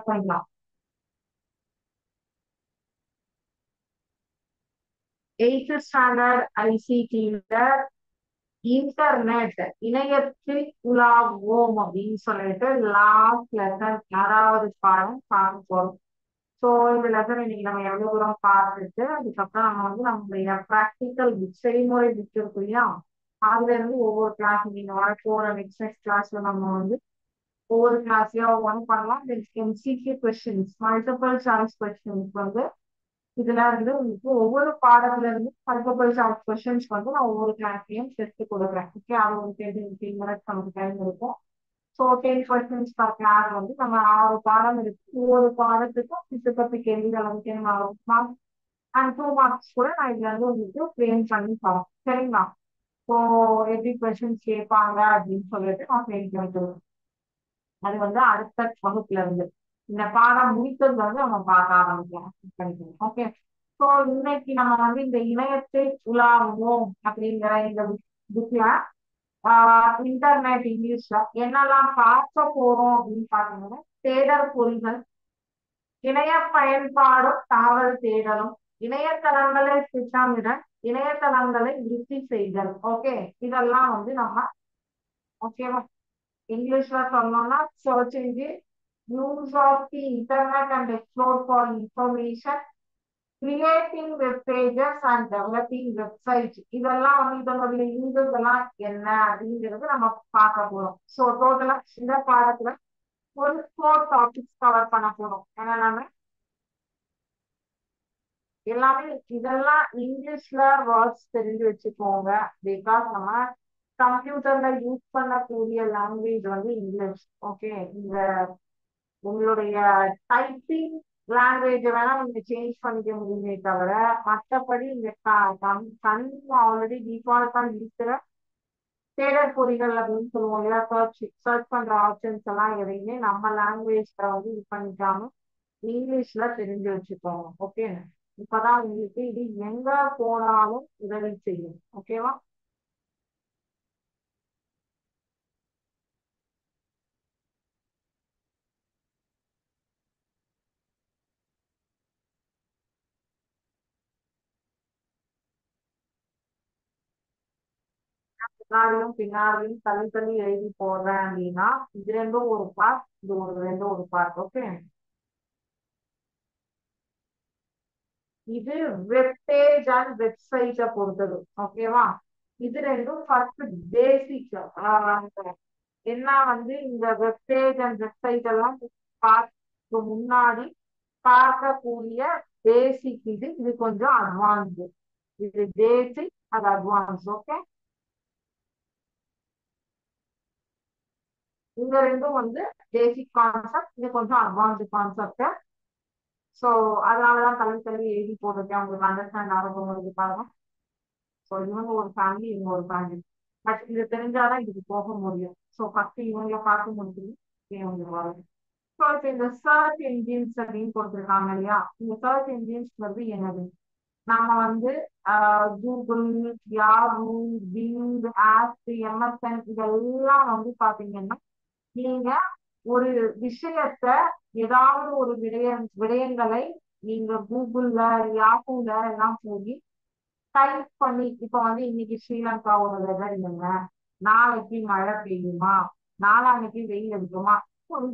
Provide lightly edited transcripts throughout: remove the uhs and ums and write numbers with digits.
Start பண்ணலாம். 8th standard ஐசிடில internet இணையத்தில் உலாவோம் அப்படின்னு சொல்லிட்டு லாஸ்ட் லெசன் 6வது பாடம் பார்க்க போறோம். ஸோ இந்த லெசன் இன்னைக்கு நம்ம எவ்வளவு தூரம் பார்த்துட்டு அதுக்கப்புறம் நம்ம வந்து நம்மளுடைய ப்ராக்டிக்கல் புக் செய்முறை புக் இருக்கு இல்லையா, அதுல இருந்து ஒவ்வொரு கிளாஸ் நீங்க வர போற நெக்ஸ்ட் கிளாஸ்ல நம்ம வந்து ஒவ்வொரு கிளாஸ்லயும் ஒன் பண்ணலாம். MCQ questions multiple choice questions வந்து இதுல இருந்து உங்களுக்கு ஒவ்வொரு பாடத்துல இருந்து மல்டிபிள் சாய்ஸ் கொஸ்டின்ஸ் வந்து நான் ஒவ்வொரு கிளாஸ்லயும் டெஸ்ட் கொடுக்குறேன். ஓகே, அது ஒரு 10 15 மினிட்ஸ் நமக்கு டைம் இருக்கும். ஸோ 10 கொஸ்டின்ஸ் பர் கிளாஸ் வந்து நம்ம 6 பாடம் இருக்கு. ஒவ்வொரு பாடத்துக்கும் 10 கேள்விகள் வந்து 10 மார்க்ஸ் அண்ட் 2 மார்க்ஸ் கூட நான் இதுல இருந்து உங்களுக்கு ஃப்ரேம் பண்ணி தரோம். சரிங்களா? ஸோ எப்படி கொஸ்டின்ஸ் கேட்பாங்க அப்படின்னு சொல்லிட்டு நான் ஃப்ரேம் பண்ணி தருவேன். அது வந்து அடுத்த வகுப்புல இருந்து இந்த பாடம் முடித்தது வந்து நம்ம பார்க்க ஆரம்பிக்கலாம். ஓகே, ஸோ இன்னைக்கு நம்ம வந்து இந்த இணையத்தை உலாவுவோம் அப்படிங்கிற இந்த புக்ல இன்டர்நெட் இங்கிலீஷ்ல என்னெல்லாம் பார்க்க போறோம் அப்படின்னு பாத்தீங்கன்னா, தேடல் பொறிகள், இணைய பயன்பாடும் தகவல் தேடலும், இணையதளங்களை திட்டமிட, இணையதளங்களை விருத்தி செய்தல். ஓகே, இதெல்லாம் வந்து நம்ம ஓகேவா இங்கிலீஷ்ல சொல்லணும்னா search engine, use of the internet and explore for information, creating web pages and developing websites. இதெல்லாம் வந்து இதனுடைய யூசஸ் எல்லாம் என்ன அப்படிங்கிறது நம்ம பார்க்க போறோம். ஸோ டோட்டலா இந்த பாடத்துல ஒரு 4 டாபிக்ஸ் கவர் பண்ண போறோம். ஏன்னா நம்ம எல்லாமே இதெல்லாம் இங்கிலீஷ்ல வேர்ட்ஸ் தெரிஞ்சு வச்சுக்கோங்க. பிகாஸ் நம்ம கம்ப்யூட்டர்ல யூஸ் பண்ணக்கூடிய லாங்குவேஜ் வந்து இங்கிலீஷ். ஓகே, இந்த உங்களுடைய டைப்பிங் லாங்குவேஜ் வேணா நீங்க சேஞ்ச் பண்ணிக்க முடியுமே தவிர மற்றபடி இந்த தமிழ் ஆல்ரெடி டிஃபால்ட்டா இருக்கிற தேடல் பொறிகள் அப்படின்னு சொல்லுவோம் இல்லையா, சர்ச் பண்ற ஆப்ஷன்ஸ் எல்லாம் எதையுமே நம்ம லாங்குவேஜ்ல வந்து இது பண்ணிக்காம இங்கிலீஷ்ல தெரிஞ்சு வச்சுக்கோங்க. ஓகே, இப்பதான் உங்களுக்கு இது எங்க போனாலும் உதவி செய்யும். ஓகேவா? முன்னாடியும் பின்னாடியும் தள்ளி தள்ளி எழுதி போடுறேன் அப்படின்னா இது ரெண்டும் ஒரு பார்ட், இது ரெண்டும் ஒரு பார்ட். ஓகே, இது வெப் பேஜ் அண்ட் வெப்சைட்டை பொறுத்தது. ஓகேவா? இது ரெண்டும் ஃபர்ஸ்ட் பேசிக். என்ன வந்து இந்த வெப் பேஜ் அண்ட் வெப்சைட் எல்லாம் பார்க்க முன்னாடி பார்க்கக்கூடிய பேசிக். இது இது கொஞ்சம் அட்வான்ஸ்டு. இது பேசிக், அது அட்வான்ஸ். ஓகே, இந்த ரெண்டும் வந்து பேசிக் கான்செப்ட், இது கொஞ்சம் அட்வான்ஸ்டு கான்செப்ட். ஸோ அதனாலதான் தள்ளி தள்ளி எழுதி போட்டிருக்கேன், உங்களுக்கு அண்டர்ஸ்டாண்ட் ஆகும். ஸோ இவங்க ஒரு ஃபேமிலி, இவங்க ஒரு ஃபேமிலி. பட் இது தெரிஞ்சாதான் இதுக்கு போக முடியும். ஸோ ஃபர்ஸ்ட் இவங்களை பார்க்க முடியும், இவங்க வரும். ஸோ இப்போ இந்த சர்ச் என்ஜின்ஸ் அப்படின்னு கொடுத்துருக்காங்க இல்லையா, இந்த சர்ச் என்ஜின்ஸ் வந்து என்னது? நம்ம வந்து Google, Yahoo, Bing, Ask, MSN இதெல்லாம் வந்து பாத்தீங்கன்னா நீங்க ஒரு விஷயத்த ஏதாவது ஒரு விடயங்களை நீங்க கூகுள்ல யாஹூல எல்லாம் போய் டைப் பண்ணி இப்ப வந்து இன்னைக்கு ஸ்ரீலங்காவோட வெதர் இல்லைங்க, நாளைக்கு மழை பெய்யுமா, நாளான்னைக்கு வெயில் அடிக்குமா, ஒரு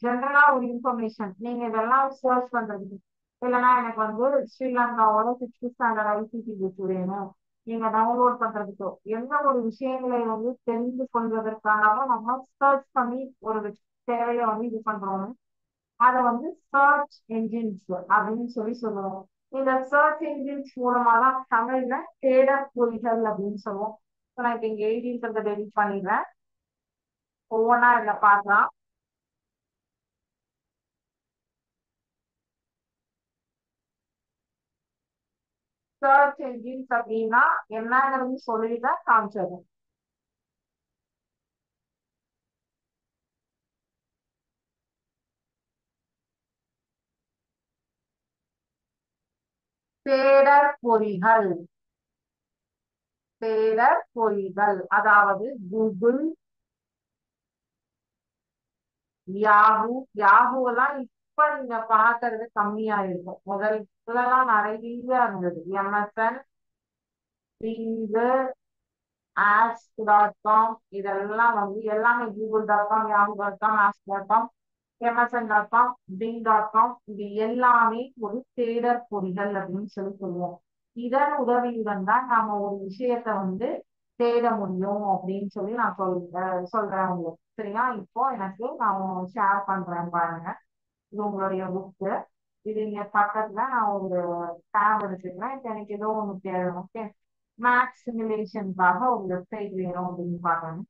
ஜெனரலா ஒரு இன்ஃபர்மேஷன் நீங்க இதெல்லாம் சர்ச் பண்றதுக்கு, இல்லைன்னா எனக்கு வந்து ஸ்ரீலங்காவோட 6th ஸ்டாண்டர்ட் ஐசிடி புக் வேணும் நீங்க டவுன்லோட் பண்றதுக்கோ, எந்த ஒரு விஷயங்களை வந்து தெரிந்து கொள்வதற்காக நம்ம சர்ச் பண்ணி ஒரு தேவையை வந்து இது பண்றோம். அதை வந்து சர்ச் என்ஜின்ஸ் அப்படின்னு சொல்லுவோம். இந்த சர்ச் என்ஜின்ஸ் மூலமா தான் தமிழ்ல தேடல் பொறிகள் அப்படின்னு சொல்லுவோம். நான் இப்ப இங்க எழுதின்றத டெலிட் பண்ணிடுறேன், ஒவ்வொன்றா இதுல பார்க்கலாம். சர்ச் என்ஜின்ஸ் அப்படின்னா என்னங்கிறது சொல்லிதான் காமிச்சிடும். தேடல் பொறிகள், தேடல் பொறிகள் அதாவது கூகுள், யாஹூ. யாஹூ எல்லாம் இப்ப நீங்க பாக்குறது கம்மியா இருக்கும். முதல்லாம் நிறைய இருந்தது. எம்எஸ்என், ask.com இதெல்லாம் வந்து எல்லாமே google.com, yahoo.com, ask.com, msn.com, bing.com இது எல்லாமே ஒரு தேடற் பொறிகள் அப்படின்னு சொல்லுவோம். இதன் உதவியுடன் தான் நாம ஒரு விஷயத்த வந்து தேட முடியும் அப்படின்னு சொல்லி நான் சொல்றேன் உங்களுக்கு. சரியா? இப்போ எனக்கு நான் ஷேர் பண்றேன் பாருங்க. இது உங்களுடைய புக்கு. இது இங்க பக்கத்துல நான் ஒரு டேப் எடுத்துக்கிறேன். இப்போ எனக்கு ஏதோ ஒண்ணு தேடணும். ஓகே, மேக்ஸ் சிமுலேஷனுக்காக ஒரு வெப்சைட் வேணும் அப்படின்னு பார்க்கணும்.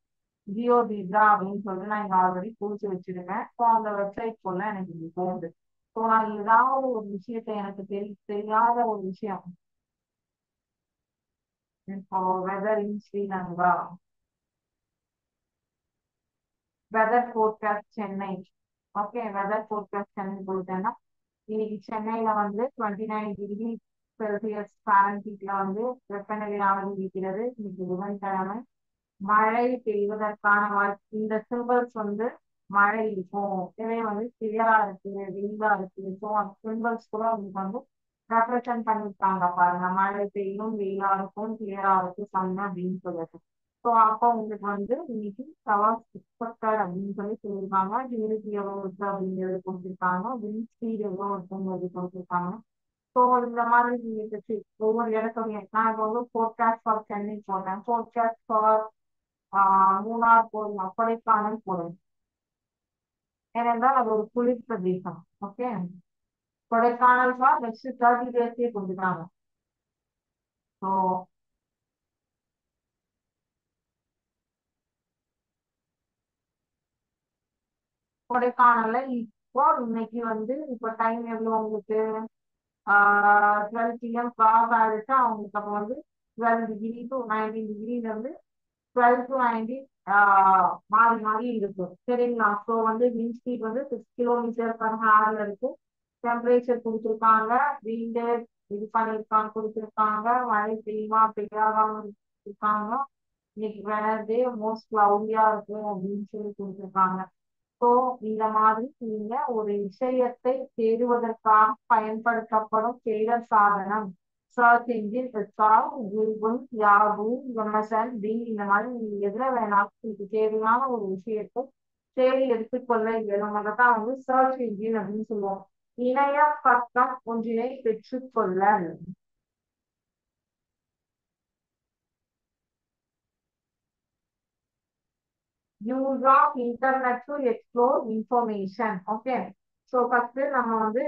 ஜியோபிஸா அப்படின்னு சொல்லிட்டு நான் இங்க ஆல்ரெடி குறிச்சு வச்சிருக்கேன். ஸோ அந்த வெப்சைட் போல எனக்கு இது போகுது. ஸோ நான் ஏதாவது ஒரு விஷயத்த எனக்கு தெரியாத ஒரு விஷயம், இப்போ weather in Sri Lanka, weather forecast Chennai. Okay, weather forecast Chennai கொடுத்தேன்னா இன்னைக்கு சென்னையில வந்து 29 டிகிரி செல்சியஸ் ஃபாரன்ஹீட்ல வந்து வெப்பநிலையானது இருக்கிறது. இன்னைக்கு புதன்கிழமை. மழை பெய்வதற்கான வாய்ப்பு, இந்த சிம்பிள்ஸ் வந்து மழை இருக்கும், இவை வந்து கிளியரா இருக்கு, வெயிலா இருக்கு. ஸோ அந்த சிம்பிள்ஸ் கூட உங்களுக்கு வந்து ரெப்ரசென்ட் பண்ணிருக்காங்க பாருங்க. மழை பெய்யும், வெயிலா இருக்கும், கிளியரா இருக்கு சன் அப்படின்னு சொல்லிட்டு. ஸோ அப்போ உங்களுக்கு வந்து இன்னைக்கு ஷவர்ஸ் எக்ஸ்பெக்டட் அப்படின்னு சொல்லி சொல்லியிருக்காங்க. ஹியூமிடிட்டி எவ்வளவு இருக்கு அப்படிங்கிறது கொடுத்துருக்காங்க. விண்ட் ஸ்பீட் எவ்வளவு இருக்குங்கிறது கொடுத்துருக்காங்க. ஸோ இந்த மாதிரி நீங்க ஒவ்வொரு இடத்துலையும் நான் இப்போ வந்து ஃபோர்காஸ்ட் ஃபார் சென்னை போடுறேன், ஃபோர்காஸ்ட் ஃபார் மூணார் போடலாம், கொடைக்கானல் போடலாம். ஏனென்றால் அது ஒரு குளிர் பிரதேசம். ஓகே, கொடைக்கானல் ஃபார் நெக்ஸ்ட் 30 டேஸே கொடுத்துட்டாங்க. ஸோ கொடைக்கானல்ல இப்போ இன்னைக்கு வந்து இப்போ டைம் எவ்வளோ உங்களுக்கு 12 PM கிராஸ் ஆயிடுச்சு. அவங்களுக்கு அப்போ வந்து 12 டிகிரி to 19 டிகிரில இருந்து 12 to 19 மாறி மாறி இருக்கு. சரிங்களா? ஸோ வந்து விண்ட் ஸ்பீட் வந்து 6 km/h இருக்கு. டெம்பரேச்சர் கொடுத்துருக்காங்க, வீண்டு இது பண்ணிருக்காங்க கொடுத்துருக்காங்க, மழை பெய்யுமா பெய்யாதான்னு கொடுத்துருக்காங்க. இன்னைக்கு வெனஸ்டே மோஸ்ட் கிளவுடியா இருக்கும் அப்படின்னு சொல்லி கொடுத்துருக்காங்க. ஸோ இந்த மாதிரி நீங்க ஒரு விஷயத்தை தேடுவதற்காக பயன்படுத்தப்படும் தேடல் சாதனம் search engine, Google, Yahoo, MSN, Bing இந்த மாதிரி நீங்க எதுல வேணாலும் உங்களுக்கு தேவையான ஒரு விஷயத்தை தேடி எடுத்துக்கொள்ள இயலும். அதைத்தான் வந்து சர்ச் இன்ஜின் அப்படின்னு சொல்லுவோம். இணைய பக்கம் ஒன்றினை பெற்றுக்கொள்ள. Use of internet to explore information. Okay, so first நம்ம வந்து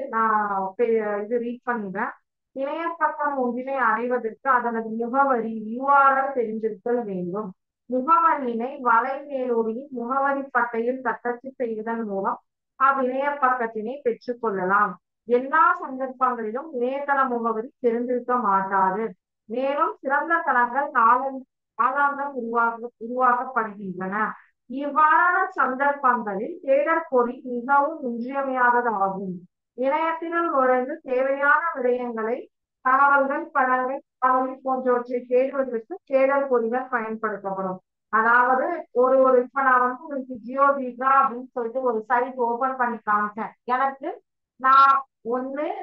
இது ரீட் பண்ணிடுறேன். இணைய பக்கம் ஒன்றினை அடைவதற்கு அதனது முகவரி யூஆர்எல் தெரிந்திருத்தல் வேண்டும். முகவரியினை வலைமேலோடியின் முகவரி பட்டையில் தட்டச்சு செய்வதன் மூலம் அவ்விணைய பக்கத்தினை பெற்றுக் கொள்ளலாம். எல்லா சந்தர்ப்பங்களிலும் இணையதள முகவரி தெரிந்திருக்க மாட்டாது. மேலும் சிறந்த தளங்கள் நாளாந்தம் உருவாக்கப்படுகின்றன. இவ்வாறான சந்தர்ப்பங்களில் தேடல் பொறி மிகவும் இன்றியமையாததாகும். இணையத்தினுள் நுழைந்து தேவையான விடயங்களை, தகவல்கள், படங்கள், காணொளி போன்றவற்றை தேடுவதற்கு தேடல் பொறிகள் பயன்படுத்தப்படும். அதாவது இப்ப நான் வந்து உங்களுக்கு ஜியோபிகா அப்படின்னு சொல்லிட்டு ஒரு சைட் ஓபன் பண்ணி காமிச்சேன். எனக்கு நான்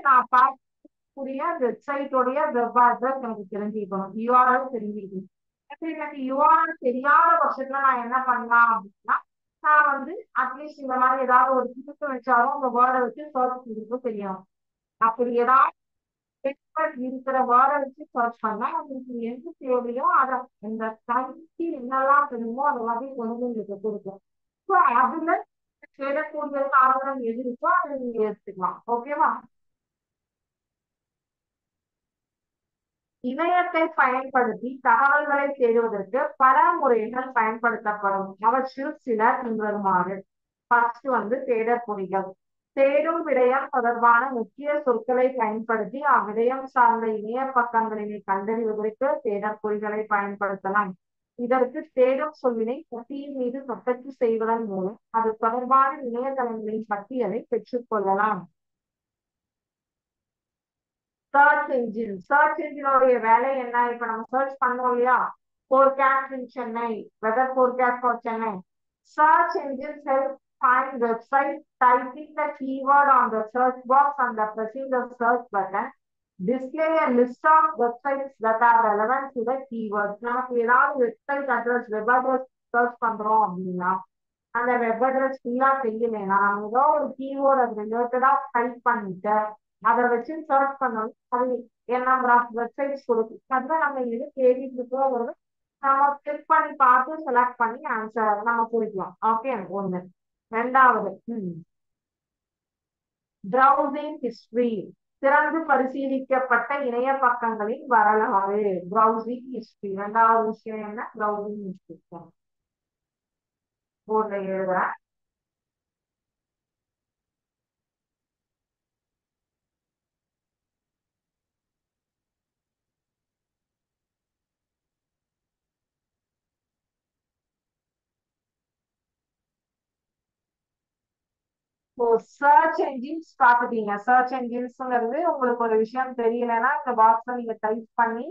நான் பார்க்கக்கூடிய வெப்சைட்டோடைய வெப் அட்ரஸ் எனக்கு தெரிஞ்சுக்கணும், யூஆர்எல் தெரிஞ்சுக்கணும். எனக்கு யூஆர்எல் தெரியாத பட்சத்துல நான் என்ன பண்ணலாம் அப்படின்னா, நான் வந்து அட்லீஸ்ட் இந்த மாதிரி ஏதாவது ஒரு கிளிக் வச்சாலும் அந்த வேர்டை வச்சு சர்ச் பண்ணிருக்க தெரியும். அப்படி ஏதாவது இருக்கிற வேர்டை வச்சு சர்ச் பண்ணா உங்களுக்கு எது தேவையோ அதை இந்த டைம்க்கு என்னெல்லாம் தெரியுமோ அதை எல்லாத்தையும் கொண்டு உங்களுக்கு கொடுக்கும். ஸோ அதுல தேடக்கூடிய சாதனம் எது இருக்கோ அதை நீங்க எடுத்துக்கலாம். ஓகேவா? இணையத்தை பயன்படுத்தி தகவல்களை தேடுவதற்கு பல முறைகள் பயன்படுத்தப்படும். அவற்றில் சில பின்வருமாறு. ஃபர்ஸ்ட் வந்து தேடல் பொறிகள். தேடும் விடயம் தொடர்பான முக்கிய சொற்களை பயன்படுத்தி அவ்விடயம் சார்ந்த இணைய பக்கங்களினை கண்டறிவதற்கு தேடல் பொறிகளை பயன்படுத்தலாம். இதற்கு தேடும் சொல்லினை பட்டியின் மீது தட்டச்சு செய்வதன் மூலம் அது தொடர்பான இணையதளங்களின் பட்டியலை பெற்றுக் கொள்ளலாம். சர்ச் இன்ஜினோடைய வேலை என்ன? இப்ப நம்ம சர்ச் பண்ணோம் இல்லையா, forecast in Chennai, weather forecast for Chennai. Search engine help find website, typing the keyword on the search box and pressing the search button. Display a list of websites that are relevant to the keyword. நமக்கு ஏதாவது website address web address search பண்றோம் அப்படின்னா அந்த web address ஃபுல்லா தெரியலைன்னா நம்ம ஏதோ ஒரு கீவேர்ட் அது ரிலேட்டடா டைப் பண்ணிட்டு அதை வச்சு சர்ச் பண்ணணும். அது நம்பர் ஆஃப் வெப்சைட்ஸ் கொடுக்கும். அதுதான் நம்ம இது தேடிட்டு இருக்கோம். நம்ம கிளிக் பண்ணி பார்த்து செலக்ட் பண்ணி ஆன்சர் நம்ம குறிக்கலாம். ஓகே, ஒண்ணு. ரெண்டாவது பிரவுசிங் ஹிஸ்டரி, திறந்து பரிசீலிக்கப்பட்ட இணைய பக்கங்களின் வரலாறு. பிரவுசிங் ஹிஸ்டரி ரெண்டாவது விஷயம் என்ன? பிரவுசிங் ஹிஸ்டரி போர்ட்ல எழுதுற. சர்ச் என்ஜின்ஸ் பாத்துட்டீங்க. சர்ச் என்ஜின்ஸ்ங்கிறது உங்களுக்கு ஒரு விஷயம் தெரியலன்னா இந்த பாக்ஸ்ல நீங்க டைப் பண்ணி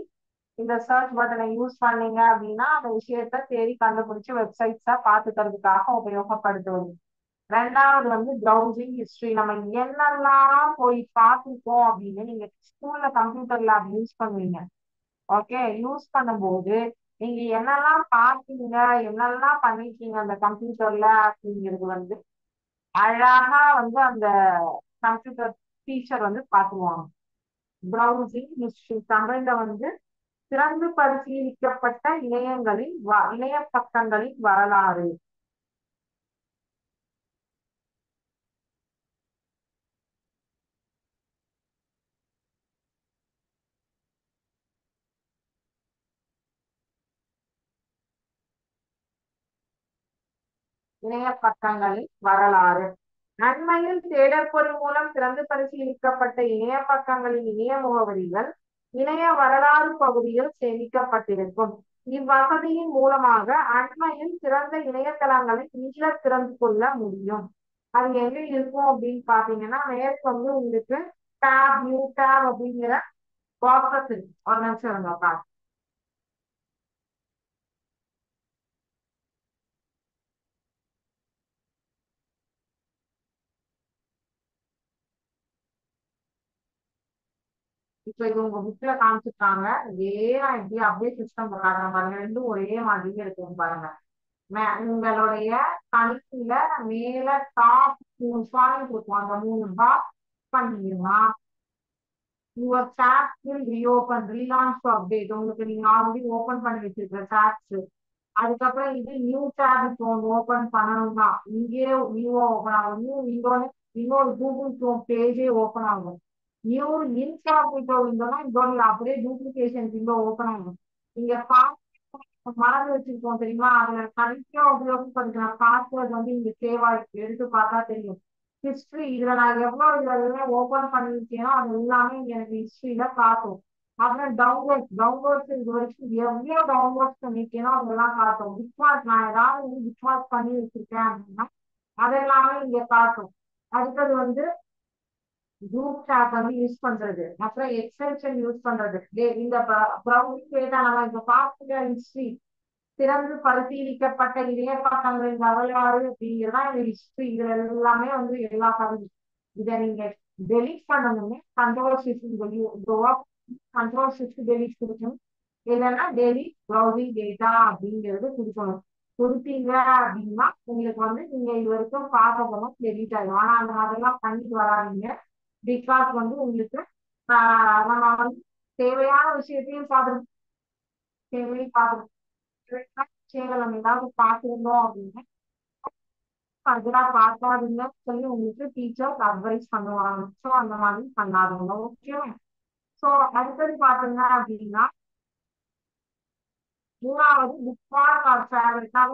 இந்த சர்ச் பட்டனை யூஸ் பண்ணீங்க அப்படின்னா அந்த விஷயத்த தேடி கண்டுபிடிச்சு வெப்சைட்ஸா பாத்துக்கிறதுக்காக உபயோகப்படுத்துவது. ரெண்டாவது பிரவுசிங் ஹிஸ்டரி. நம்ம என்னெல்லாம் போய் பார்த்துருக்கோம் அப்படின்னு நீங்க ஸ்கூல்ல கம்ப்யூட்டர் லேப் யூஸ் பண்ணுவீங்க. ஓகே, யூஸ் பண்ணும்போது நீங்க என்னெல்லாம் பார்த்தீங்க, என்னெல்லாம் பண்ணிருக்கீங்க அந்த கம்ப்யூட்டர்ல அப்படிங்கிறது அழகா அந்த கம்ப்யூட்டர் டீச்சர் பார்த்துருவாங்க. பிரவுசிங் ஹிஸ்டரி தமிழ்ல திறந்து பரிசீலிக்கப்பட்ட இணைய பக்கங்களின் வரலாறு. இணைய பக்கங்களின் வரலாறு. அண்மையில் தேடற்பொருள் மூலம் திறந்து பரிசீலிக்கப்பட்ட இணைய பக்கங்களின் இணைய முகவரிகள் இணைய வரலாறு பகுதியில் சேமிக்கப்பட்டிருக்கும். இவ்வசதியின் மூலமாக அண்மையில் சிறந்த இணையதளங்களை மீள திறந்து கொள்ள முடியும். அது எங்க இருக்கும் அப்படின்னு பாத்தீங்கன்னா நேருக்கு உங்களுக்கு டேப், நியூ டேப் அப்படிங்கிற பாக்ஸஸ் இருக்கு. ஒரு நிமிஷம் இருங்க. இப்ப இது உங்க புக்ல காமிச்சிருக்காங்க. இதே நான் இப்படி அப்படியே சிஸ்டம் பாருங்க. ரெண்டும் ஒரே மாதிரியே இருக்கும் பாருங்க. உங்களுடைய கணினியில மேல டாப் 3 பாயிண்ட் இருக்கும். அந்த 3 பாக்ஸ் பண்ணீங்கன்னா your chat will reopen, relaunch to update. உங்களுக்கு நீங்க ஆல்ரெடி ஓபன் பண்ணி வச்சிருக்கிற சாட்ஸ். அதுக்கப்புறம் இது நியூ டேப் இப்போ ஓபன் பண்ணணும்னா இங்கேயே நியூவா ஓபன் ஆகும். நியூ விண்டோன்னு இன்னொரு கூகுள் குரோம் பேஜே ஓபன் ஆகும். நியூ இன்காக்னிட்டோ விண்டோனா இதோட அப்படியே டூப்ளிகேஷன் விண்டோ ஓபன் ஆகும். இங்க மறந்து வச்சிருக்கோம் தெரியுமா? அதுல கரெக்டா உபயோகப்படுத்தின பாஸ்வேர்ட் இங்க சேவ் ஆயிருக்கு. எடுத்து பார்த்தா தெரியும். ஹிஸ்டரி இதுல நான் எவ்வளவு இதுல ஓபன் பண்ணிருக்கேனோ அது எல்லாமே இங்க எனக்கு ஹிஸ்டரியில காட்டும். அப்புறம் டவுன்லோட்ஸ் இது வரைக்கும் எவ்வளவு டவுன்லோட்ஸ் பண்ணிருக்கேனோ அதெல்லாம் காட்டும். புக்மார்க் நான் ஏதாவது புக்மார்க் பண்ணி வச்சிருக்கேன் அப்படின்னா அதெல்லாமே இங்க காட்டும். அடுத்தது குரூப் சாட் யூஸ் பண்றது, அப்புறம் எக்ஸ்டென்ஷன் யூஸ் பண்றது. இந்த ப்ரௌசிங் டேட்டா நம்ம இப்ப பார்க்கிற ஹிஸ்டரி, திறந்து பரிசீலிக்கப்பட்ட இணைய பக்கங்களின் வரலாறு அப்படிங்கிறதா இந்த ஹிஸ்டரி. இது எல்லாமே எல்லா பகுதி. இதை நீங்க டெலிட் பண்ணணும்னு கண்ட்ரோல் ஷிஃப்ட் டெலிட் கொடுக்கணும். இல்லைன்னா டெலிட் ப்ரௌசிங் டேட்டா அப்படிங்கிறது கொடுக்கணும். கொடுத்தீங்க அப்படின்னா உங்களுக்கு நீங்க இது வரைக்கும் பார்க்க போனோம் டெலிட் ஆகும். ஆனா அந்த மாதிரிலாம் பண்ணிட்டு வராதீங்க. பிகாஸ் உங்களுக்கு நம்ம தேவையான விஷயத்தையும் பார்த்துருக்கோம், தேவையும் பார்த்துருக்கோம். விஷயங்கள் நம்ம ஏதாவது பார்த்திருந்தோம் அப்படின்னா ஃபர்தரா பார்க்காதீங்கன்னு சொல்லி உங்களுக்கு டீச்சர்ஸ் அட்வைஸ் பண்ணுவாங்க. ஸோ அந்த மாதிரி பண்ணாதீங்க. ஓகே. ஸோ அடுத்தது பாத்தீங்க அப்படின்னா மூணாவது புக்மார்க் ஆர் ஃபேவரட். நான்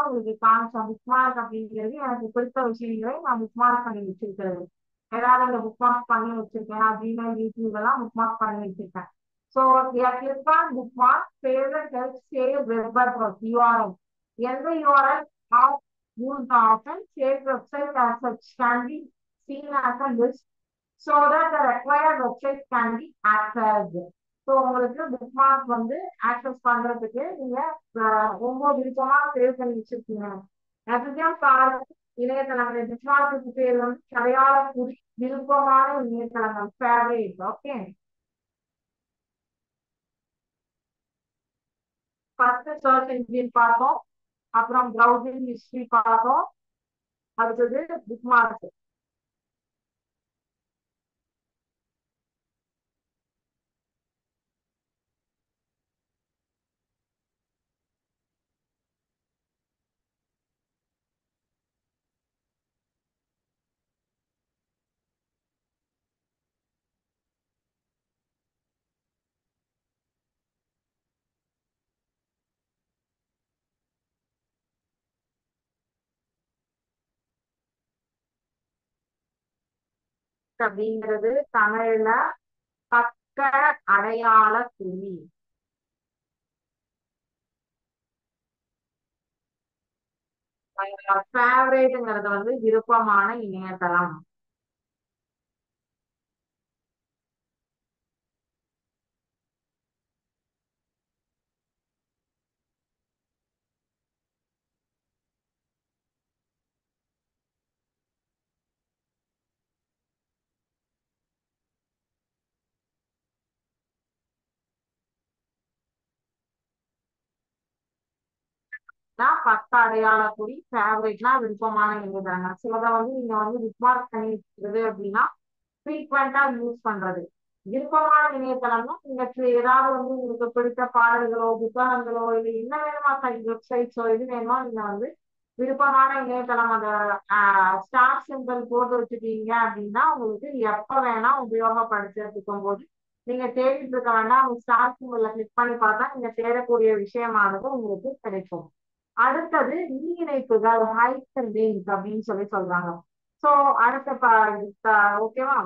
உங்களுக்கு காமிச்சேன். புக்மார்க் அப்படிங்கிறது எனக்கு பிடித்த விஷயங்களை நான் புக்மார்க் பண்ணி வச்சிருக்கிறது. ஏதாவது அந்த புக்மார்க் பண்ணி வச்சிருக்கேன். நான் ஜிமெயில், யூடியூப் எல்லாம் புக்மார்க் பண்ணி வச்சிருக்கேன். So click on bookmark favourite help save web address URL. எந்த URL are used often, saved website as such can be seen as a list so that the required website can be accessed. So உங்களுக்கு bookmark access பண்றதுக்கு நீங்க ரொம்ப விருப்பமா save பண்ணி வச்சிருக்கீங்க. அதுதான் பாருங்க. இணையதளங்கள் புக் பேர் வந்து அடையாள குறி விருப்பமான இணையதளங்கள் favourite. Okay. First search engine பார்த்தோம், அப்புறம் ப்ரௌசிங் ஹிஸ்டரி பார்த்தோம், அடுத்தது புக் மார்க். அப்படிங்கிறது தமிழ்ல பக்க அடையாள குறி. ஃபேவரேட்ங்கிறது வந்து விருப்பமான இணையதளம். பக்க அடையாள குறி, ஃபேவரேட்னா விருப்பமான இணையதளங்கள். சிலதை வந்து நீங்க வந்து புக்மார்க் பண்ணி வச்சுக்கிறது அப்படின்னா ஃப்ரீக்வெண்டா யூஸ் பண்றது. விருப்பமான இணையதளம்னா நீங்க ஏதாவது வந்து உங்களுக்கு பிடித்த பாடல்களோ புத்தகங்களோ இல்லை என்ன வேணுமா வெப்சைட்ஸோ எது வேணுமோ நீங்க வந்து விருப்பமான இணையதளம் அந்த ஸ்டார் சிம்பிள் போட்டு வச்சுட்டீங்க அப்படின்னா உங்களுக்கு எப்ப வேணா உபயோகப்படுத்திருக்கும் போது நீங்க தேடிட்டு இருக்க வேண்டாம். உங்க ஸ்டார் சிம்பிள கிளிக் பண்ணி பார்த்தா நீங்க தேடக்கூடிய விஷயமானது உங்களுக்கு கிடைக்கும். அடுத்தது இணைப்புகள் ஹைப்பர் லிங்க் அப்படின்னு சொல்லி சொல்றாங்க. சோ அடுத்த ஓகேவா.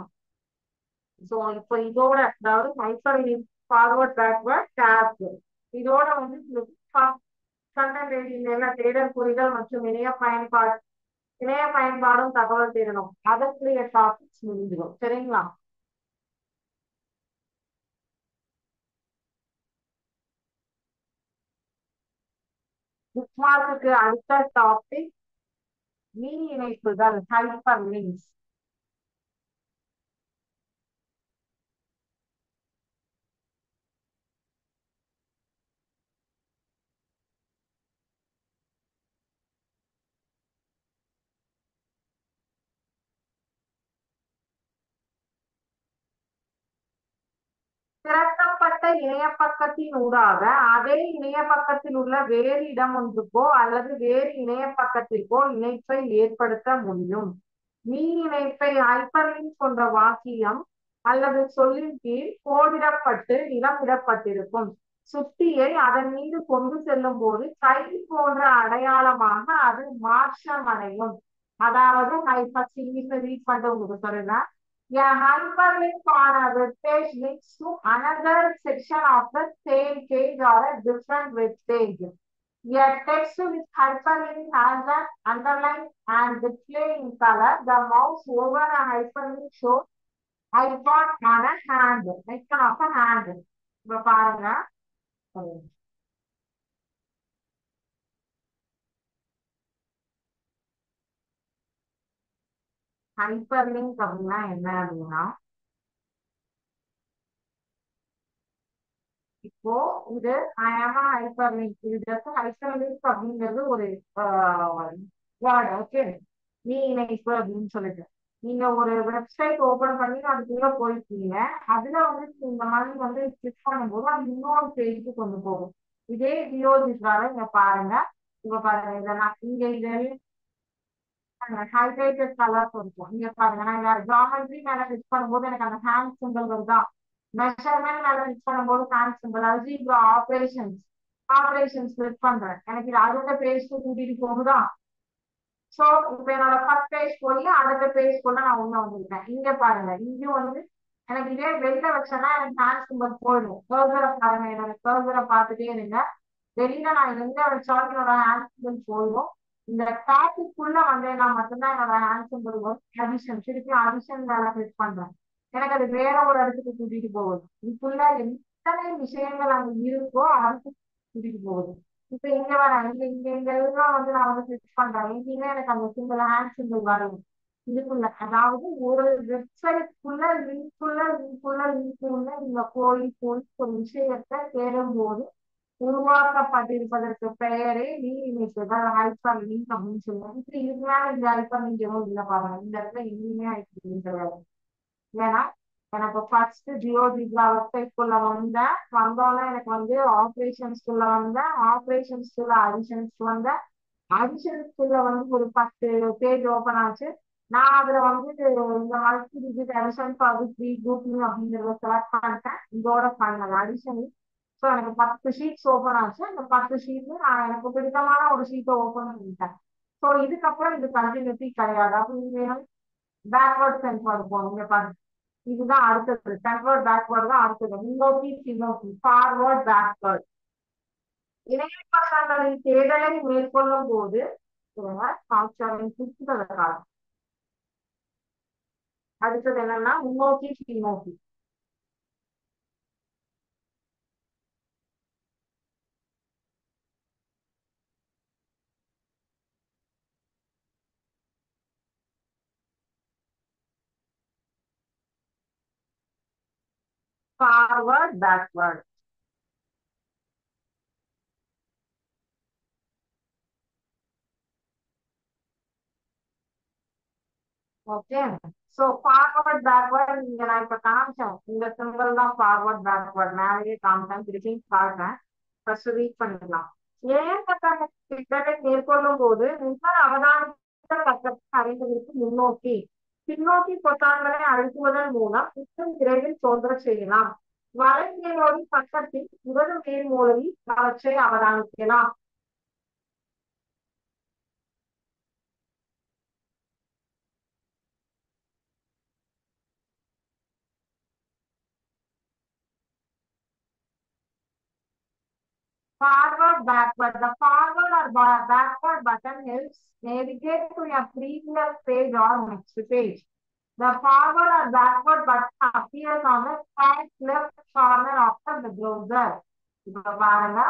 சோ இப்போ இதோட அதாவது hyperlink forward backward tab இதோட வந்து கண்டென்ட் எல்லாம் தேடல் புரிதல் மற்றும் இணைய பயன்பாடும் தகவல் தேடணும் அதற்குரிய டாபிக்ஸ் முடிஞ்சிடும். சரிங்களா. புக் மார்க்குக்கு அடுத்த டாபிக் மீன் இணைப்புகள் ஹைப்பர் லிங்க்ஸ். திறக்கப்பட்ட இணைய பக்கத்தின் ஊடாக அதே இணைய பக்கத்தில் உள்ள வேறு இடம் ஒன்றுக்கோ அல்லது வேறு இணைய பக்கத்திற்கோ இணைப்பை ஏற்படுத்த முடியும். மீன் இணைப்பை ஹைப்பர்லிங்க் கொண்ட வாக்கியம் அல்லது சொல்லின் கீழ் கோடிடப்பட்டு இடமிடப்பட்டிருக்கும் சுட்டியை அதன் மீது கொண்டு செல்லும் போது கை போன்ற அடையாளமாக அது மாற்றம் அடையும். அதாவது ஹைப்பர் ரீட் பண்ணிட்டு உங்களுக்கு சொல்றேன். A hyperlink on a web page links to another section of the same page or a different web page. A text with hyperlink has an underline and display in color. The mouse over a hyperlink shows icon on a hand. Icon of a hand. இப்ப பாருங்க. Hyperlink அப்படின்னா என்ன அப்படின்னா இப்போ இது hyperlink இது just hyperlink அப்படிங்கிறது ஒரு வேர்ட். ஓகே. நீ இணைப்பு அப்படின்னு சொல்லிட்டு நீங்க ஒரு வெப்சைட் ஓபன் பண்ணி அதுக்குள்ள போயிருக்கீங்க. அதுல வந்து இந்த மாதிரி வந்து கிளிக் பண்ணும்போது அது இன்னொரு பேஜுக்கு கொண்டு போகும். இதே ஜியோஜிஸ்டால இங்க பாருங்க. இங்க பாருங்க இதெல்லாம் இங்க இது ஹைலைட்டட் கலர்ஸ் இருக்கும். இங்க பாருங்க நான் ஜாமெட்ரி மேல கிளிக் பண்ணும்போது எனக்கு அந்த ஹேண்ட் சிம்பிள் வருதா. மெஷர்மெண்ட் மேல கிளிக் பண்ணும்போது hand simple. Algebra operations click பண்றேன் எனக்கு இது அடுத்த பேஜ்க்கு கூட்டிட்டு போகுதா. சோ இப்ப என்னோட ஃபர்ஸ்ட் பேஜ் போய் அடுத்த பேஜ் போல நான் உள்ள வந்திருக்கேன். இங்க பாருங்க இங்கேயும் வந்து எனக்கு இதே வெளில வச்சேன்னா எனக்கு ஹேண்ட் சிம்பிள் போயிடும். கர்சரை பாருங்க என்னோட கர்சரை பார்த்துட்டே இருங்க. வெளியில நான் எங்க வச்சாலும் என்னோட ஹேண்ட் சிம்பிள் போயிடும். இந்த டாபிக்குள்ள வந்தேன்னா மட்டும்தான் என்னோட ஹேண்ட் சிம்பிள் வரும். அடிஷன் திருப்பி அடிஷன் மேல கிளிக் பண்றேன். எனக்கு அது வேற ஒரு இடத்துக்கு கூட்டிட்டு போகுது. இதுக்குள்ள எத்தனை விஷயங்கள் அங்க இருக்கோ அதுக்கு கூட்டிட்டு போகுது. இப்ப இங்க வரேன் இங்க எல்லாம் வந்து நான் வந்து கிளிக் பண்றேன் எங்கேயுமே எனக்கு அந்த சிம்பிள் ஹேண்ட் சிம்பிள் வரும் இதுக்குள்ள அதாவது ஒரு வெப்சைட்குள்ள லிங்க்குள்ள நீங்க போய் ஒரு விஷயத்தை தேடும் போது உருவாக்கப்பட்டிருப்பதற்கு பெயரே நீர் ஹைப்பர் லிங்க் அப்படின்னு சொல்லுவாங்க இப்ப இதுக்கு மேல இந்த ஹைப்பர் லிங்க் எதுவும் இல்லை பாருங்க இந்த இடத்துல எங்கேயுமே ஹைப்பர் லிங்க் கிடையாது ஏன்னா எனக்கு ஃபர்ஸ்ட் ஜியோஜிப்ரா வெப்சைட்குள்ள வந்தோன்னே எனக்கு வந்து ஆப்ரேஷன்ஸ்குள்ள ஆப்ரேஷன்ஸ்குள்ள அடிஷன்ஸ் அடிஷன்ஸ்குள்ள வந்து ஒரு 10 பேஜ் ஓபன் ஆச்சு நான் அதுல வந்து இந்த multi digit addition project grouping அப்படிங்கிறத செலக்ட் பண்ணிட்டேன் இதோட பண்ணல அடிஷன் ஸோ எனக்கு 10 ஷீட்ஸ் ஓபன் ஆச்சு அந்த 10 ஷீட்ல நான் எனக்கு பிடித்தமான ஒரு ஷீட்டை ஓபன் பண்ணிட்டேன் ஸோ இதுக்கப்புறம் இது கண்டினியூட்டி கிடையாது அப்படி வேணும் பேக்வர்ட் சென்ஸ்வர்ட் போகணும் இங்க பாருங்க இதுதான் அடுத்தது சென்ட்வர்ட் பேக்வர்ட் தான் அடுத்தது முன்னோக்கி பின்னோக்கி ஃபார்வர்ட் பேக்வர்ட் இணையப்பக்கங்களின் தேடலை மேற்கொள்ளும் போது சுற்றுதலுக்காக அடுத்தது என்னன்னா முன்னோக்கி பின்னோக்கி forward backward okay so forward backward நீங்க நான் இப்ப காமிச்சேன் இந்த சிம்பிள் தான் ஃபார்வர்ட் பேக்வர்ட் மேலேயே காமிச்சேன் திருப்பி பாருங்க ஃபர்ஸ்ட் ரீட் பண்ணிக்கலாம் ஏற்பட்ட மேற்கொள்ளும் போது மிக அவதானித்த பக்கத்தை அறிந்ததற்கு முன்னோக்கி பின்னோக்கி பொத்தான்களை அழுத்துவதன் மூலம் இன்னும் விரைவில் தோன்ற செய்யலாம் வலைஞரோடு பக்கத்தில் இடது மேல் மூலையில் அவற்றை அவதானிக்கலாம் Forward, backward. The forward or backward button helps navigate to a previous page or next page. The forward or backward button appears on the top left corner of the browser. இப்ப பாருங்க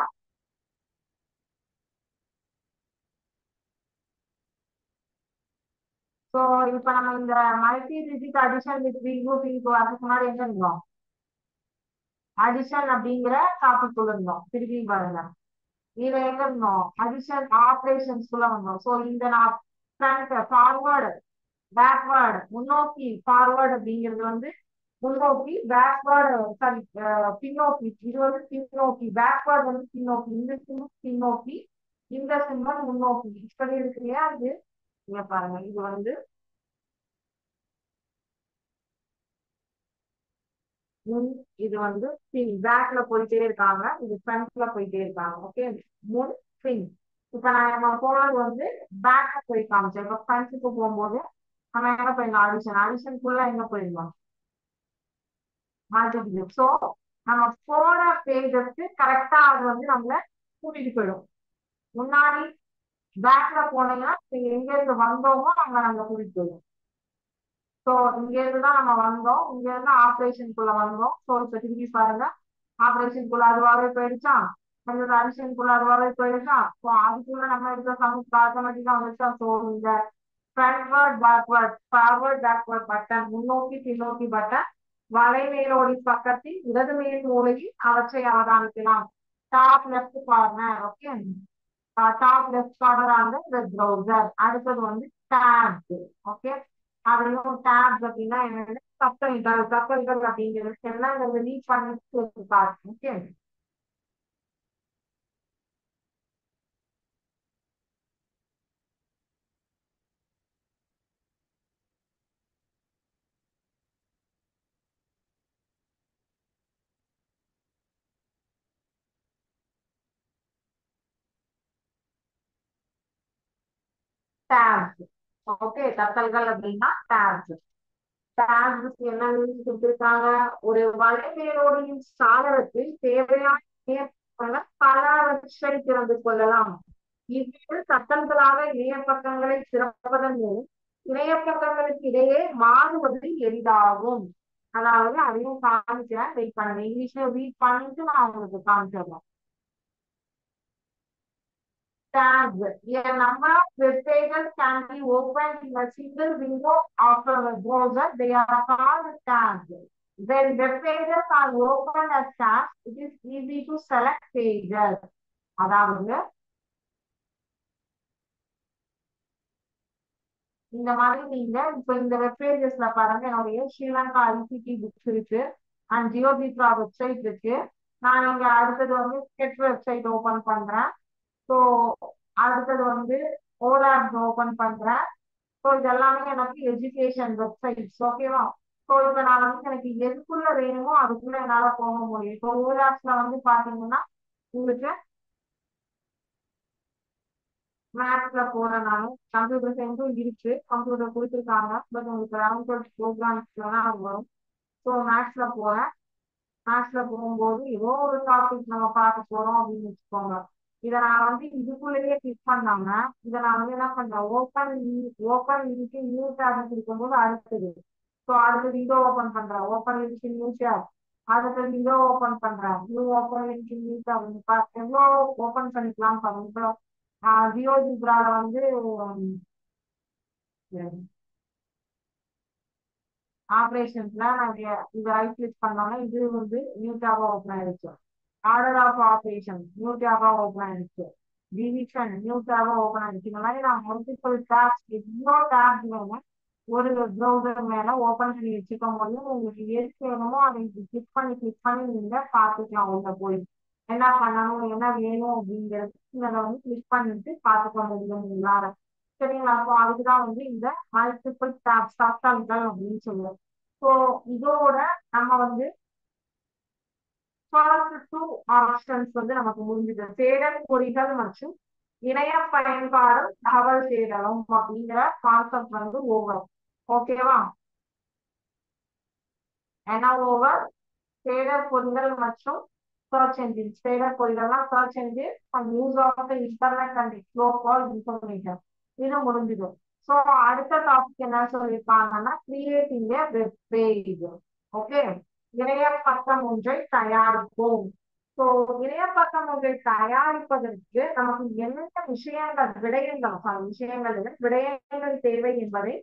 ஸோ இப்ப நம்ம இந்த multi digit addition with regrouping வரதுக்கு முன்னாடி எங்க இருந்தோம் addition அப்படிங்கிற டாபிக் இருந்தோம் திருப்பி பாருங்க இதுல எங்க இருந்தோம் அடிஷன் ஆப்ரேஷன்ஸ்குள்ள வந்தோம் ஸோ இந்த நான் ஃப்ரண்ட் ஃபார்வர்டு பேக்வேர்டு முன்னோக்கி ஃபார்வர்டு அப்படிங்கிறது வந்து முன்னோக்கி பேக்வேர்டு சாரி பின்னோக்கி இது வந்து பின்னோக்கி பேக்வேர்டு வந்து பின்னோக்கி இந்த சிம்பல் பின்னோக்கி இந்த சிம்பல் முன்னோக்கி இப்படி இருக்கு இல்லையா இது இங்க பாருங்க இது வந்து முன் இது வந்து பின் பேக்ல போயிட்டே இருக்காங்க இது ஃப்ரண்ட்ல போயிட்டே இருக்காங்க ஓகே முன் பின் இப்ப நம்ம போனது வந்து பேக்ல போய் காமிச்சோம் இப்ப ஃப்ரண்ட்ஸுக்கு போகும்போது நம்ம எங்க போயிருந்தோம் ஆடிஷனுக்குள்ள எங்க போயிருந்தோம் மல்டிபிள் ஸோ நம்ம போன பேஜஸ்க்கு கரெக்டா அது வந்து நம்மள கூட்டிட்டு போயிடும் முன்னாடி பேக்ல போனீங்கன்னா நீங்க எங்க இருந்து வந்தோமோ அங்க நம்ம கூட்டிட்டு போயிடும் ஸோ இங்க இருந்து தான் நம்ம வந்தோம் இங்க இருந்து ஆப்ரேஷனுக்குள்ள வந்தோம் ஸோ இப்ப திரும்பி பாருங்க ஆப்ரேஷனுக்குள்ள அதுவாகவே போயிடுச்சா அந்த அடிஷனுக்குள்ள அதுவாகவே போயிடுச்சா ஸோ அதுக்குள்ள நம்ம இருக்க சமூக ஆட்டோமேட்டிக்கா வந்துச்சா ஸோ இந்த frontward backward forward backward button முன்னோக்கி பின்னோக்கி பட்டன் வலைமேலோடி பக்கத்தில் இடது மேல் மூலையில் அவற்றை அவதானிக்கலாம் top left corner okay top left corner on the browser அடுத்தது வந்து டேப் ஓகே அதுலயும் டேப் அப்படின்னா என்னது கப்பல்கள் அப்படிங்கிறது எல்லாம் ரீட் பண்ணி பாருங்க ஓகே டேப்ஸ் ஓகே கப்பல்கள் அப்படின்னா டேப்ஸ் டேப்ஸ் என்ன கொடுத்திருக்காங்க ஒரு வலைமேலோடியின் சாளரத்தில் தேவையான பலவற்றை திறந்து கொள்ளலாம் இவ்விரு கட்டல்களாக இணையப்பக்கங்களை திறப்பதன் மூலம் இணையப்பக்கங்களுக்கு இடையே மாறுவது எளிதாகும் அதாவது அதையும் காமிக்கிறேன் வெயிட் பண்ணுங்க இங்கிலீஷ்ல ரீட் பண்ணிட்டு நான் உங்களுக்கு காமிச்சிடுறேன் tabs. A number of web pages can be opened in a single window of a browser. They are called tabs. When web pages are opened as tabs, it is easy to select pages. அதாவது இந்த மாதிரி நீங்க இப்ப இந்த web பேஜஸ்ல பாருங்க, என்னுடைய Sri Lanka ICT books இருக்கு and ஜியோஜித்ரா website இருக்கு. நான் இங்க அடுத்தது வந்து ஸ்கெச் வெப்சைட் ஓபன் பண்றேன். ஸோ அடுத்தது வந்து ஓலாப்ஸ் ஓபன் பண்றேன். ஸோ இதெல்லாமே எனக்கு எஜுகேஷன் வெப்சைட்ஸ், ஓகேவா? ஸோ இப்போ நான் வந்து எனக்கு எதுக்குள்ள வேணுமோ அதுக்குள்ள என்னால போக முடியும். இப்போ ஓலாப்ஸ்ல வந்து பாத்தீங்கன்னா உங்களுக்கு மேத்ஸ்ல போறனாலும் கம்ப்யூட்டர் சயின்ஸும் இருக்கு, கம்ப்யூட்டர் கொடுத்துருக்காங்க. பட் உங்களுக்கு 11th ப்ரோக்ராம்ஸ்ல தான் அது வரும். ஸோ மேத்ஸ்ல போறேன். மேத்ஸ்ல போகும்போது ஏதோ ஒரு டாபிக் நம்ம பார்க்க போறோம் அப்படின்னு வச்சுக்கோங்க. இதை நான் வந்து இதுக்குள்ளேயே கிளிக் பண்ணாம இதை நான் வந்து என்ன பண்றேன், ஓப்பன் இருக்கு நியூ டேப் இருக்கும்போது அடுத்தது. ஸோ அடுத்த விண்டோ ஓப்பன் பண்றேன், ஓப்பன் இருக்கு நியூ டேப். அடுத்த விண்டோ ஓப்பன் பண்றேன், நியூ ஓப்பன் இருக்கு நியூ டேப். எவ்வளோ ஓப்பன் பண்ணிக்கலாம் பாருங்க. இப்போ ஜியோஜிப்ரால வந்து ஆப்ரேஷன்ஸ்ல நான் இது ரைட் கிளிக் பண்ணோம்னா இது வந்து நியூ டேபா ஓப்பன் ஆயிடுச்சு. ஆர்டர் ஆஃப் ஆப்ரேஷன் நியூ டேபா ஓப்பன் ஆயிடுச்சு. டிவிஷன் நியூ டேபா ஓப்பன் ஆயிடுச்சு. இந்த மாதிரி நான் மல்டிபிள் டேப்ஸ் எவ்வளோ டேப்ஸ் வேணும் ஒரு ப்ரௌசர் மேல ஓப்பன் பண்ணி வச்சுக்க முடியும். உங்களுக்கு எது வேணுமோ அதை கிளிக் பண்ணி நீங்க பார்த்துக்கலாம். உள்ள போய் என்ன பண்ணணும் என்ன வேணும் அப்படிங்கிறது இதை வந்து கிளிக் பண்ணிட்டு பார்த்துக்க முடியும் உங்களால. சரிங்களா? ஸோ அதுக்குதான் வந்து இந்த மல்டிபிள் டேப்ஸ் சப்டங்கள் அப்படின்னு சொல்லுவோம். ஸோ இதோட நம்ம வந்து ஃபர்ஸ்ட் டூ ஆப்ஷன்ஸ் வந்து நமக்கு முடிஞ்சது. தேடல் பொறிகள் மற்றும் இணைய பயன்பாடும் தகவல் தேடலும் அப்படிங்கிற கான்செப்ட் வந்து ஓவர். ஓகேவா? என்ன ஓவர்? தேடல் பொறிகள் மற்றும் சர்ச் என்ஜின்ஸ். தேடல் பொறிகள்னா search engine and use of the internet and explore for information. இது முடிஞ்சிடும். ஸோ அடுத்த டாபிக் என்ன சொல்லியிருக்காங்கன்னா creating a web page. Okay, இணையப்பக்கம் ஒன்றை தயாரிப்போம். ஸோ இணையப்பக்கம் ஒன்றை தயாரிப்பதற்கு நமக்கு என்னென்ன விடயங்கள் தேவை என்பதை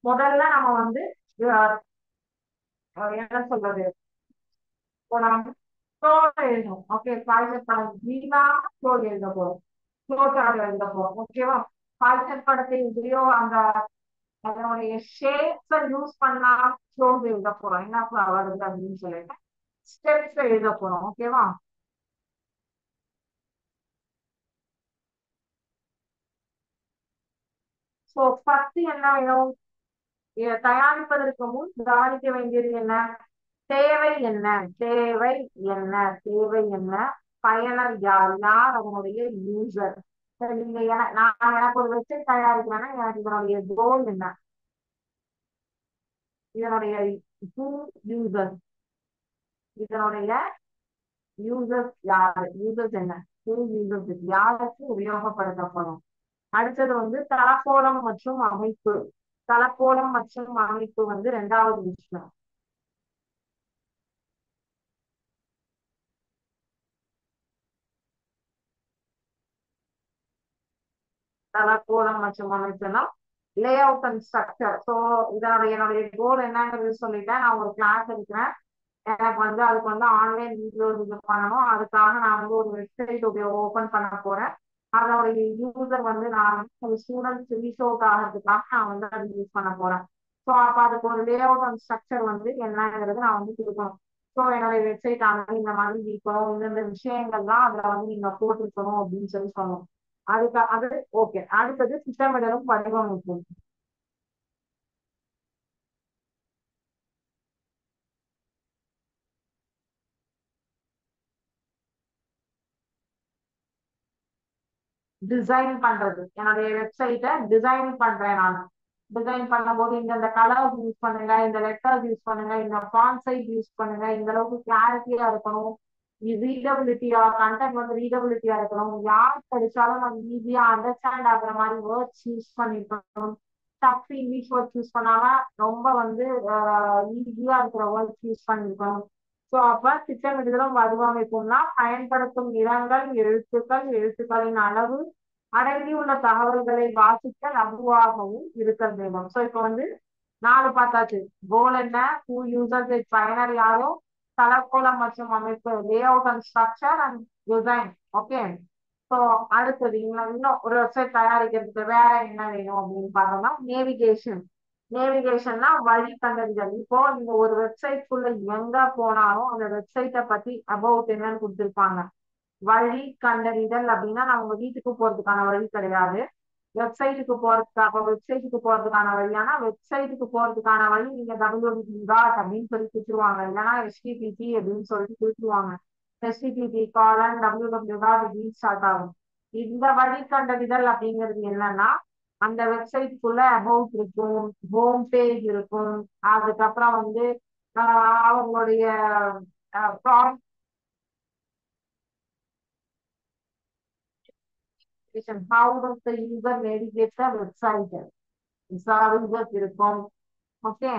முதல்ல நம்ம வந்து என்ன சொல்றது, எழுதணும். ஓகே, பாய்ச்சல் படம் வீணா ஸ்டோர் எழுத போறோம், ஸ்லோட்டார் எழுத போறோம். ஓகேவா? பாய்ச்சல் படத்தை அந்த அதனுடைய ஷேப்ஸை யூஸ் பண்ணா ஸ்லோஸ் எழுத போறோம். என்ன வருது அப்படின்னு சொல்லிட்டு ஸ்டெப்ஸ் எழுத போறோம். ஓகேவா? ஸோ ஃபர்ஸ்ட் என்ன வேணும், தயாரிப்பதற்கு முன் கவனிக்க வேண்டியது என்ன, தேவை என்ன, தேவை என்ன, தேவை என்ன, பயனர் யார், யார் அதனுடைய யூசர். நீங்க நான் எனக்கு ஒரு வெப்சைட் தயாரிக்கிறேன்னா எனக்கு இதனுடைய கோல் என்ன, இதனுடைய யூசர், இதனுடைய யூசர்ஸ் யாரு, யூசர்ஸ் என்ன, யூசர்ஸ் யாருக்கு உபயோகப்படுத்தப்படும். அடுத்தது வந்து தளக்கோலம் மற்றும் அமைப்பு. தளக்கோலம் மற்றும் அமைப்பு வந்து ரெண்டாவது விஷயம். தளக்கோலம் மற்றும் அமைப்புனா layout and structure. So என்னுடைய கோல் என்னங்கிறது சொல்லிட்டேன். நான் ஒரு கிளாஸ் எடுக்கிறேன், எனக்கு வந்து அதுக்கு வந்து ஆன்லைன் வீடியோஸ் இது பண்ணணும். அதுக்காக நான் வந்து ஒரு வெப்சைட் ஓபன் பண்ண போறேன். அதோடைய யூசர் வந்து நான் ஒரு ஸ்டூடெண்ட்ஸ் ரீச் அவுட் ஆகிறதுக்காக நான் வந்து அதை யூஸ் பண்ண போறேன். ஸோ அப்போ அதுக்கு ஒரு லே அவுட் அண்ட் ஸ்ட்ரக்சர் வந்து என்னங்கிறது நான் வந்து கொடுக்கணும். ஸோ என்னுடைய வெப்சைட் ஆனது இந்த மாதிரி இருக்கணும், இந்தந்த விஷயங்கள்லாம் அதுல வந்து நீங்க போட்டிருக்கணும் அப்படின்னு சொல்லணும். அது ஓகே. அடுத்தது திட்டமிடலும் வடிவமைப்பும். டிசைன் பண்றது, என்னுடைய வெப்சைட்டை டிசைன் பண்றேன் நான். டிசைன் பண்ணும்போது இந்த கலர்ஸ் யூஸ் பண்ணுங்க, இந்த லெட்டர்ஸ் யூஸ் பண்ணுங்க, இந்த ஃபாண்ட் சைஸ் யூஸ் பண்ணுங்க, இந்த அளவுக்கு கிளாரிட்டியா இருக்கணும், ரீடபிலிட்டியா கண்டென்ட் வந்து ரீடபிலிட்டியா இருக்கணும், யார் படிச்சாலும் நம்ம ஈஸியா அண்டர்ஸ்டாண்ட் ஆகுற மாதிரி வேர்ட்ஸ் யூஸ் பண்ணிருக்கணும். டஃப் இங்கிலீஷ் வேர்ட்ஸ் யூஸ் பண்ணாம ரொம்ப வந்து ஈஸியா இருக்கிற வேர்ட்ஸ் யூஸ் பண்ணிருக்கணும். ஸோ அப்ப திட்டமிடுதலும் வடிவமைப்பும்னா பயன்படுத்தும் நிறங்கள், எழுத்துக்கள், எழுத்துக்களின் அளவு, அடங்கியுள்ள தகவல்களை வாசிக்க லகுவாகவும் இருத்தல் வேண்டும். சோ இப்ப வந்து 4 பார்த்தாச்சு. கோல் என்ன, ஹூ யூசர்ஸ் இட், பயனர் யாரோ, தளக்கோலம் மற்றும் அமைப்பு, lay out and structure and design. Okay. So அடுத்தது இன்னும் ஒரு வெப்சைட் தயாரிக்கிறதுக்கு வேற என்ன வேணும் அப்படின்னு பார்த்தோம்னா நேவிகேஷன். நேவிகேஷன்னா வழி கண்டறிதல். இப்போ இந்த ஒரு வெப்சைட்குள்ள எங்க போனாலும் அந்த வெப்சைட்டை பத்தி அபவுட் என்னன்னு கொடுத்துருப்பாங்க. வழி கண்டறிதல் அப்படின்னா நம்ம வீட்டுக்கு போறதுக்கான வழி கிடையாது. வெப்சைட்டுக்கு போறதுக்கான வழியானா வெப்சைட்டுக்கு போறதுக்கான வழி நீங்க www அப்படின்னு சொல்லி கொடுத்துருவாங்க. இல்லைன்னா HTTP அப்படின்னு சொல்லிட்டு கொடுத்துருவாங்க. HTTP காலன் www அப்படின்னு ஸ்டார்ட் ஆகும். இந்த வழி கண்டறிதல் அப்படிங்கிறது என்னன்னா அந்த வெப்சைட்டுக்குள்ள அபவுட் இருக்கும், ஹோம் பேஜ் இருக்கும், அதுக்கப்புறம் வந்து அவங்களுடைய product, how does the user navigate the website, services இருக்கும். Okay.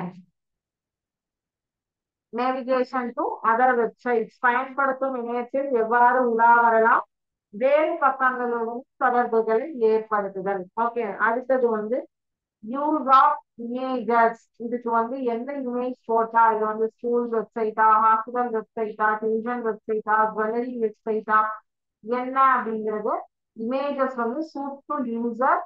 Navigation to other websites, பயன்படுத்தும் இணையத்தில் எவ்வாறு உலா வரலாம், வேறு பக்கங்களுடன் தொடர்புகளை ஏற்படுத்துதல். ஓகே. அடுத்தது வந்து யூஸ் ஆஃப் இமேஜஸ். இதுக்கு வந்து எந்த இமேஜ் போட்டா, இது வந்து ஸ்கூல் வெப்சைட்டா, ஹாஸ்பிட்டல் வெப்சைட்டா, டியூஷன் வெப்சைட்டா, ஜுவல்லரி வெப்சைட்டா, என்ன அப்படிங்கிறது இமேஜஸ் வந்து suit to user,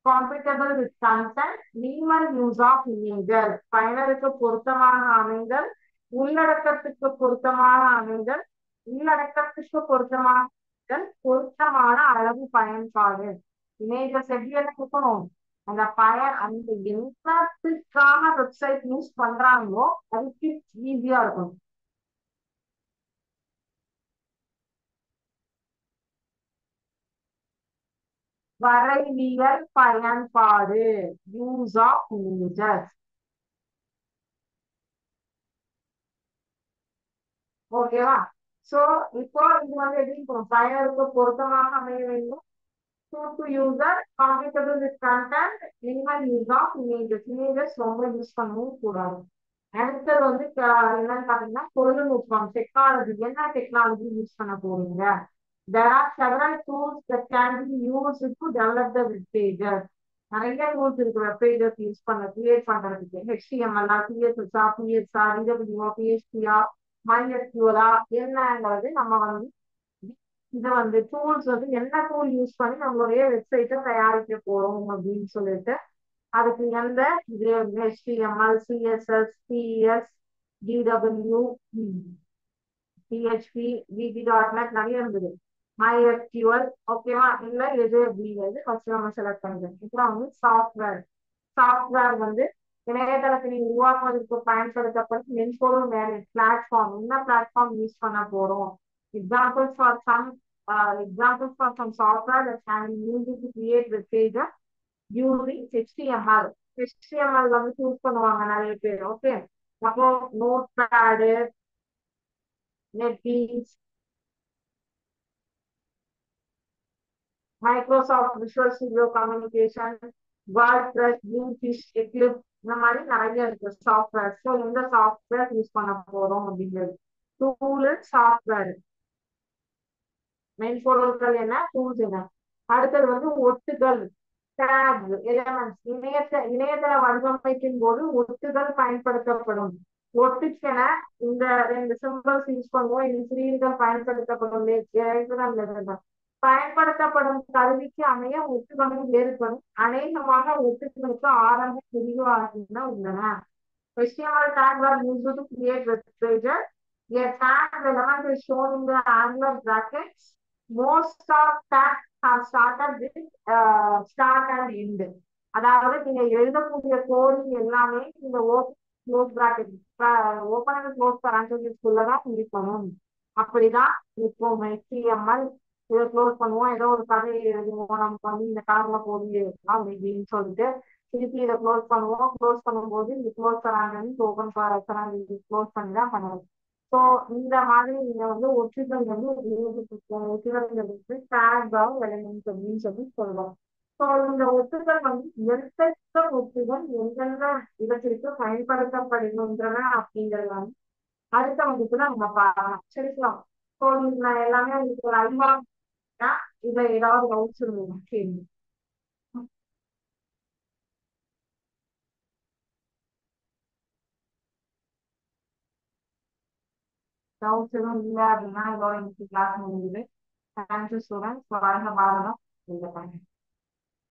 compatible with consent, minimal use of images, பயனருக்கு பொருத்தமான அமைதல், உள்ளடக்கத்துக்கு பொருத்தமான அமைதல், உள்ளடக்கத்துக்கு பொருத்தமான அமைதல், பொருத்தமான அளவு பயன்பாடு. இமேஜஸ் எப்படி எல்லாம் இருக்கணும், அந்த என்னத்துக்காக வெப்சைட் யூஸ் பண்றாங்களோ அதுக்கு ஈஸியா இருக்கும். வரைவியல் பயன்பாடு, யூஸ் ஆஃப் இமேஜஸ். ஓகேவா. சோ இப்போ இது வந்து எப்படி இருக்கும், பயனருக்கு பொருத்தமாக அமைய வேண்டும், to user, compatible with content, minimal use of images. Images ரொம்ப யூஸ் பண்ணவும் கூடாது. அடுத்தது வந்து என்னன்னு பாத்தீங்கன்னா தொழில்நுட்பம், டெக்னாலஜி. என்ன டெக்னாலஜி யூஸ் பண்ண போறீங்க. There are several tools that can be used to develop the web pages. நிறைய டூல்ஸ் இருக்கு வெப் பேஜஸ் யூஸ் பண்ண, கிரியேட் பண்றதுக்கு. HTML, CSS, PSR, EWO, PHP, MySQL என்னங்கிறது நம்ம வந்து இதை வந்து டூல்ஸ் வந்து என்ன டூல் யூஸ் பண்ணி நம்மளுடைய வெப்சைட்டை தயாரிக்க போறோம் அப்படின்னு சொல்லிட்டு அதுக்கு எந்த HTML, CSS, PS, DW, PHP, VB.NET நிறைய இருந்தது. MySQL. ஓகேவா. இல்ல எது அப்படிங்கிறது ஃபர்ஸ்ட் நம்ம செலக்ட் பண்ணிக்கலாம். அப்புறம் வந்து சாஃப்ட்வேர். சாஃப்ட்வேர் வந்து இணையதளத்தை உருவாக்குவதற்கு பயன்படுத்தப்படும் மென்பொருள் வேலை பிளாட்ஃபார்ம். என்ன பிளாட்ஃபார்ம் யூஸ் பண்ண போறோம். Examples for some examples for some software that can be used to create web pages using HTML. HTML வந்து யூஸ் பண்ணுவாங்க நிறைய பேர். ஓகே. அப்போ Notepad, NetBeans, Microsoft Visual Studio communication, WordPress, Bluefish, Eclipse, இந்த மாதிரி நிறைய இருக்கு சாஃப்ட்வேர். ஸோ எந்த சாஃப்ட்வேர் யூஸ் பண்ண போறோம் அப்படிங்கிறது. டூல், சாஃப்ட்வேர், மென்பொருட்கள் என்ன, டூல்ஸ் என்ன. அடுத்தது வந்து ஒட்டுதல், டேக், எலமெண்ட்ஸ். இணையதள வடிவமைப்பின் போது ஒட்டுதல் பயன்படுத்தப்படும். ஒட்டுக்கென இந்த ரெண்டு சிம்பிள்ஸ் யூஸ் பண்ணுவோம். இந்த குறியீடுகள் பயன்படுத்தப்படும். பயன்படுத்தப்படும் கருவிக்கு அமைய ஒட்டுகளும் வேறுபடும். அநேகமாக ஒட்டுகளுக்கு ஆரம்ப பிரிவாக உள்ளன. HTML tag were used to create web pages. A tag element is shown in the angular brackets. Most of tags have started with start and end. அதாவது நீங்க எழுதக்கூடிய கோடிங் எல்லாமே இந்த close bracket, open and close பரான்தீசிஸ்குள்ளதான் இருக்கணும். அப்படிதான் இப்போ HTML இதை க்ளோஸ் பண்ணுவோம். ஏதோ ஒரு கதையை எழுதுவோம், நமக்கு வந்து இந்த கலர்ல போடுது அப்படின்னு சொல்லிட்டு திருப்பி இதை க்ளோஸ் பண்ணுவோம். க்ளோஸ் பண்ணும்போது இந்த க்ளோஸ் பரான்தீசிஸ் ஓப்பன் பரான்தீசிஸ் க்ளோஸ் பண்ணி தான் பண்ணுவோம். ஸோ இந்த மாதிரி நீங்க வந்து ஒற்றுகள் வந்து ஒற்றுகளுக்கு டேக் எலிமெண்ட்ஸ் அப்படின்னு சொல்லி சொல்லுவோம். ஸோ இந்த ஒற்றுகள் வந்து எந்தெந்த ஒற்றுகள் எந்தெந்த இடத்திற்கு பயன்படுத்தப்படுகின்றன அப்படிங்கிறது வந்து அடுத்த வகுப்புல நம்ம பார்க்கலாம். சரிங்களா. ஸோ நான் எல்லாமே உங்களுக்கு ஒரு அறிமுகம் இதுல ஏதாவது டவுட்ஸ் இருந்ததுன்னா கேளுங்க. டவுட்ஸ் எதுவும் இல்லை அப்படின்னா இதோட இன்னைக்கு கிளாஸ் முடிஞ்சுது. Thank you students. வாழ்க பாரதம்.